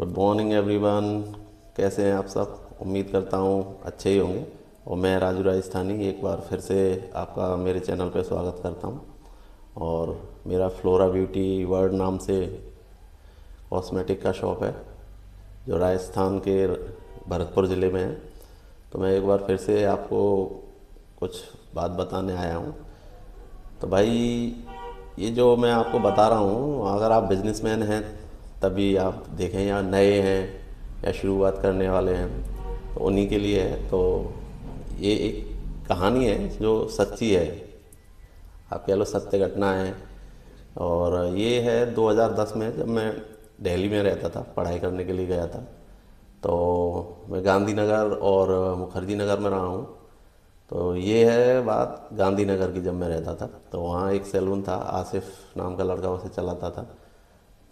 Good morning everyone. कैसे हैं आप सब? उम्मीद करता हूँ अच्छे ही होंगे। और मैं राजू राजस्थानी एक बार फिर से आपका मेरे चैनल पे स्वागत करता हूँ। और मेरा फ्लोरा ब्यूटी वर्ल्ड नाम से कॉस्मेटिक का शॉप है जो राजस्थान के भरतपुर ज़िले में है। तो मैं एक बार फिर से आपको कुछ बात बताने आया हूँ। तो भाई, ये जो मैं आपको बता रहा हूँ, अगर आप बिजनेसमैन हैं तभी आप देखें, या नए हैं या शुरुआत करने वाले हैं, तो उन्हीं के लिए है। तो ये एक कहानी है जो सच्ची है, आप कह लो सत्य घटना है। और ये है 2010 में, जब मैं दिल्ली में रहता था, पढ़ाई करने के लिए गया था। तो मैं गांधीनगर और मुखर्जी नगर में रहा हूँ। तो ये है बात गांधीनगर की, जब मैं रहता था तो वहाँ एक सैलून था, आसिफ नाम का लड़का उसे चलाता था।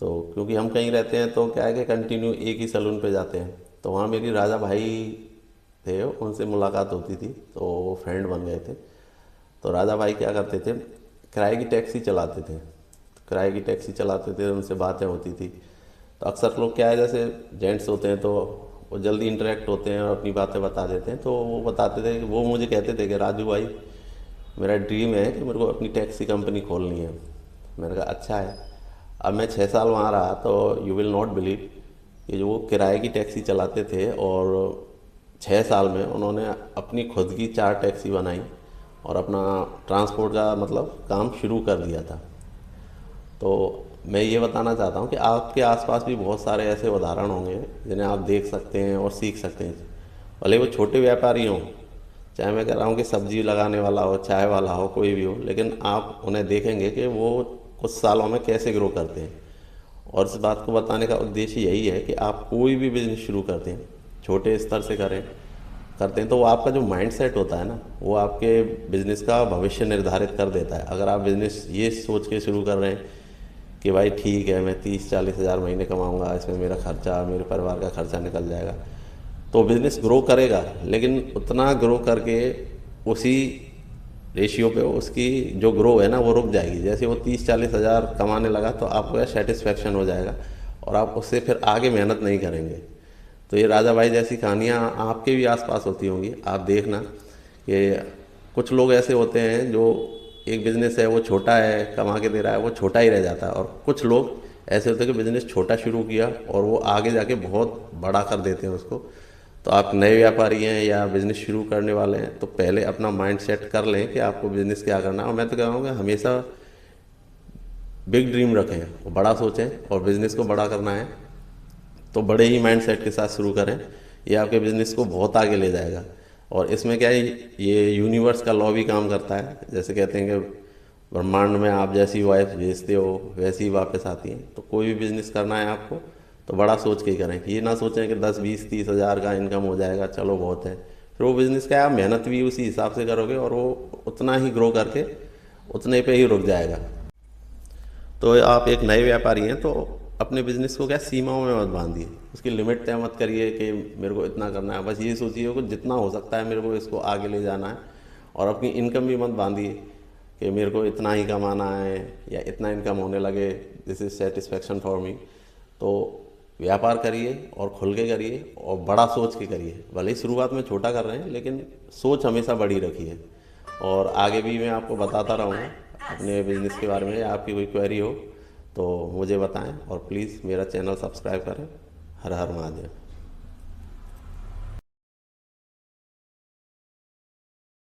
तो क्योंकि हम कहीं रहते हैं तो क्या है कि कंटिन्यू एक ही सैलून पे जाते हैं। तो वहाँ मेरी राजा भाई थे, उनसे मुलाकात होती थी, तो वो फ्रेंड बन गए थे। तो राजा भाई क्या करते थे, किराए की टैक्सी चलाते थे। किराए की टैक्सी चलाते थे, उनसे बातें होती थी। तो अक्सर लोग क्या है, जैसे जेंट्स होते हैं तो वो जल्दी इंटरेक्ट होते हैं और अपनी बातें बता देते हैं। तो वो बताते थे, वो मुझे कहते थे कि राजू भाई, मेरा ड्रीम है कि मेरे को अपनी टैक्सी कंपनी खोलनी है। मैंने कहा अच्छा है। अब मैं 6 साल वहाँ रहा, तो यू विल नॉट बिलीव कि जो वो किराए की टैक्सी चलाते थे, और 6 साल में उन्होंने अपनी खुद की 4 टैक्सी बनाई और अपना ट्रांसपोर्ट का मतलब काम शुरू कर दिया था। तो मैं ये बताना चाहता हूँ कि आपके आसपास भी बहुत सारे ऐसे उदाहरण होंगे जिन्हें आप देख सकते हैं और सीख सकते हैं। भले वो छोटे व्यापारी हों, चाहे मैं कह रहा हूँ कि सब्जी लगाने वाला हो, चाय वाला हो, कोई भी हो, लेकिन आप उन्हें देखेंगे कि वो कुछ सालों में कैसे ग्रो करते हैं। और इस बात को बताने का उद्देश्य यही है कि आप कोई भी बिजनेस शुरू करते हैं, छोटे स्तर से करते हैं, तो वो आपका जो माइंड सेट होता है ना, वो आपके बिजनेस का भविष्य निर्धारित कर देता है। अगर आप बिजनेस ये सोच के शुरू कर रहे हैं कि भाई ठीक है, मैं 30-40 हज़ार महीने कमाऊंगा, इसमें मेरा खर्चा, मेरे परिवार का खर्चा निकल जाएगा, तो बिज़नेस ग्रो करेगा, लेकिन उतना ग्रो करके उसी रेशियो पे उसकी जो ग्रो है ना वो रुक जाएगी। जैसे वो 30-40 हज़ार कमाने लगा तो आपको सेटिस्फेक्शन हो जाएगा और आप उससे फिर आगे मेहनत नहीं करेंगे। तो ये राजा भाई जैसी कहानियाँ आपके भी आसपास होती होंगी। आप देखना कि कुछ लोग ऐसे होते हैं जो एक बिज़नेस है वो छोटा है, कमा के दे रहा है, वो छोटा ही रह जाता है। और कुछ लोग ऐसे होते हैं कि बिज़नेस छोटा शुरू किया और वो आगे जाके बहुत बड़ा कर देते हैं उसको। तो आप नए व्यापारी हैं या बिज़नेस शुरू करने वाले हैं, तो पहले अपना माइंड सेट कर लें कि आपको बिज़नेस क्या करना है। और मैं तो कह रहा हूँ कि हमेशा बिग ड्रीम रखें, वो बड़ा सोचें, और बिज़नेस को बड़ा करना है तो बड़े ही माइंड सेट के साथ शुरू करें। ये आपके बिज़नेस को बहुत आगे ले जाएगा। और इसमें क्या है, ये यूनिवर्स का लॉ भी काम करता है। जैसे कहते हैं कि ब्रह्मांड में आप जैसी वाइफ भेजते हो वैसी ही वापस आती हैं। तो कोई भी बिज़नेस करना है आपको तो बड़ा सोच के करें। ये ना सोचें कि 10-20-30 हज़ार का इनकम हो जाएगा, चलो बहुत है। फिर वो बिज़नेस क्या है, आप मेहनत भी उसी हिसाब से करोगे और वो उतना ही ग्रो करके उतने पे ही रुक जाएगा। तो आप एक नए व्यापारी हैं तो अपने बिजनेस को क्या सीमाओं में मत बांधिए, उसकी लिमिट तय मत करिए कि मेरे को इतना करना है। बस ये सोचिए कि जितना हो सकता है मेरे को इसको आगे ले जाना है। और अपनी इनकम भी मत बांधिए कि मेरे को इतना ही कमाना है या इतना इनकम होने लगे, this is satisfaction for me. तो व्यापार करिए और खुल के करिए और बड़ा सोच के करिए। भले ही शुरुआत में छोटा कर रहे हैं, लेकिन सोच हमेशा बड़ी रखिए। और आगे भी मैं आपको बताता रहूँगा अपने बिज़नेस के बारे में, या आपकी कोई क्वेरी हो तो मुझे बताएं। और प्लीज़ मेरा चैनल सब्सक्राइब करें। हर हर महादेव।